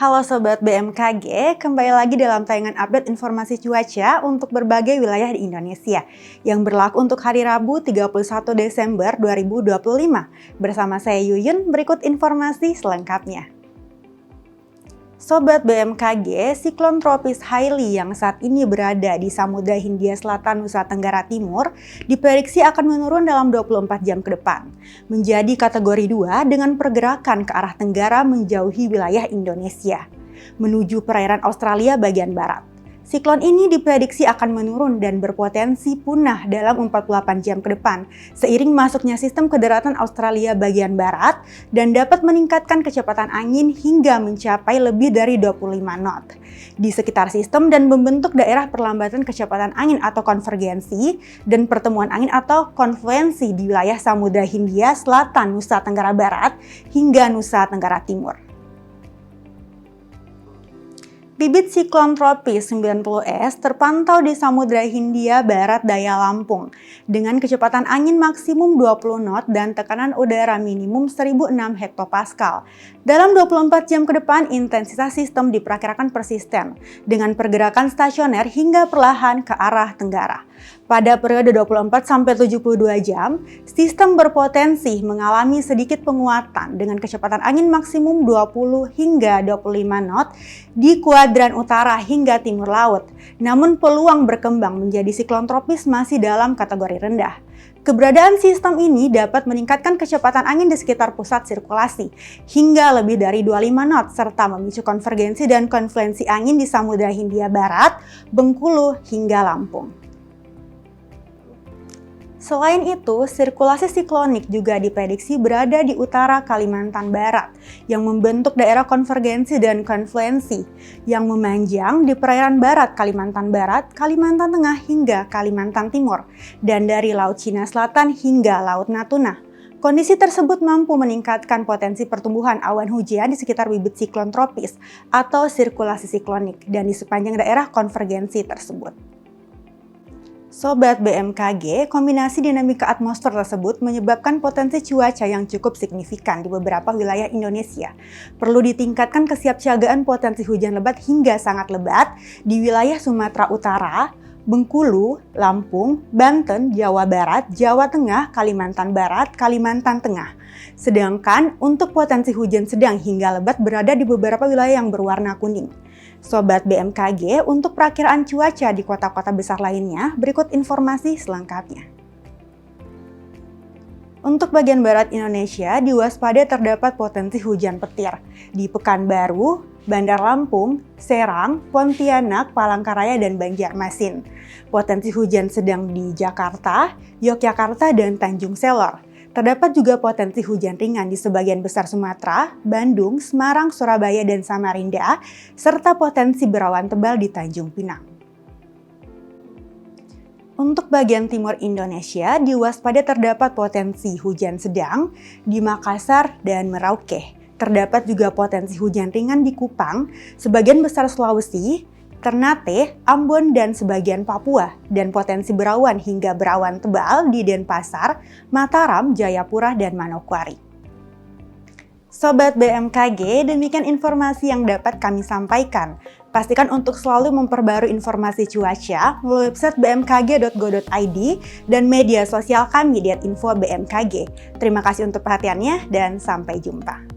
Halo Sobat BMKG, kembali lagi dalam tayangan update informasi cuaca untuk berbagai wilayah di Indonesia yang berlaku untuk hari Rabu 31 Desember 2025. Bersama saya Yuyun, berikut informasi selengkapnya. Sobat BMKG, siklon tropis Hailey yang saat ini berada di Samudra Hindia Selatan Nusa Tenggara Timur diprediksi akan menurun dalam 24 jam ke depan, menjadi kategori 2 dengan pergerakan ke arah tenggara menjauhi wilayah Indonesia, menuju perairan Australia bagian barat. Siklon ini diprediksi akan menurun dan berpotensi punah dalam 48 jam ke depan, seiring masuknya sistem ke daratan Australia bagian barat dan dapat meningkatkan kecepatan angin hingga mencapai lebih dari 25 knot di sekitar sistem dan membentuk daerah perlambatan kecepatan angin atau konvergensi dan pertemuan angin atau konfluensi di wilayah Samudra Hindia Selatan Nusa Tenggara Barat hingga Nusa Tenggara Timur. Bibit siklon tropis 90S terpantau di Samudra Hindia Barat Daya Lampung dengan kecepatan angin maksimum 20 knot dan tekanan udara minimum 1006 hektopascal. Dalam 24 jam ke depan, intensitas sistem diperkirakan persisten dengan pergerakan stasioner hingga perlahan ke arah tenggara. Pada periode 24-72 jam, sistem berpotensi mengalami sedikit penguatan dengan kecepatan angin maksimum 20 hingga 25 knot di kuadran utara hingga timur laut. Namun peluang berkembang menjadi siklon tropis masih dalam kategori rendah. Keberadaan sistem ini dapat meningkatkan kecepatan angin di sekitar pusat sirkulasi hingga lebih dari 25 knot serta memicu konvergensi dan konfluensi angin di Samudra Hindia Barat, Bengkulu hingga Lampung. Selain itu, sirkulasi siklonik juga diprediksi berada di utara Kalimantan Barat yang membentuk daerah konvergensi dan konfluensi yang memanjang di perairan barat Kalimantan Barat, Kalimantan Tengah hingga Kalimantan Timur dan dari Laut Cina Selatan hingga Laut Natuna. Kondisi tersebut mampu meningkatkan potensi pertumbuhan awan hujan di sekitar bibit siklon tropis atau sirkulasi siklonik dan di sepanjang daerah konvergensi tersebut. Sobat BMKG, kombinasi dinamika atmosfer tersebut menyebabkan potensi cuaca yang cukup signifikan di beberapa wilayah Indonesia. Perlu ditingkatkan kesiapsiagaan potensi hujan lebat hingga sangat lebat di wilayah Sumatera Utara, Bengkulu, Lampung, Banten, Jawa Barat, Jawa Tengah, Kalimantan Barat, Kalimantan Tengah. Sedangkan untuk potensi hujan sedang hingga lebat berada di beberapa wilayah yang berwarna kuning. Sobat BMKG, untuk perakiraan cuaca di kota-kota besar lainnya, berikut informasi selengkapnya. Untuk bagian barat Indonesia, diwaspadai terdapat potensi hujan petir di Pekanbaru, Bandar Lampung, Serang, Pontianak, Palangkaraya, dan Banjarmasin. Potensi hujan sedang di Jakarta, Yogyakarta, dan Tanjung Selor. Terdapat juga potensi hujan ringan di sebagian besar Sumatera, Bandung, Semarang, Surabaya, dan Samarinda, serta potensi berawan tebal di Tanjung Pinang. Untuk bagian timur Indonesia, diwaspadai terdapat potensi hujan sedang di Makassar dan Merauke. Terdapat juga potensi hujan ringan di Kupang, sebagian besar Sulawesi, Ternate, Ambon, dan sebagian Papua, dan potensi berawan hingga berawan tebal di Denpasar, Mataram, Jayapura, dan Manokwari. Sobat BMKG, demikian informasi yang dapat kami sampaikan. Pastikan untuk selalu memperbarui informasi cuaca melalui website bmkg.go.id dan media sosial kami di @info BMKG. Terima kasih untuk perhatiannya dan sampai jumpa.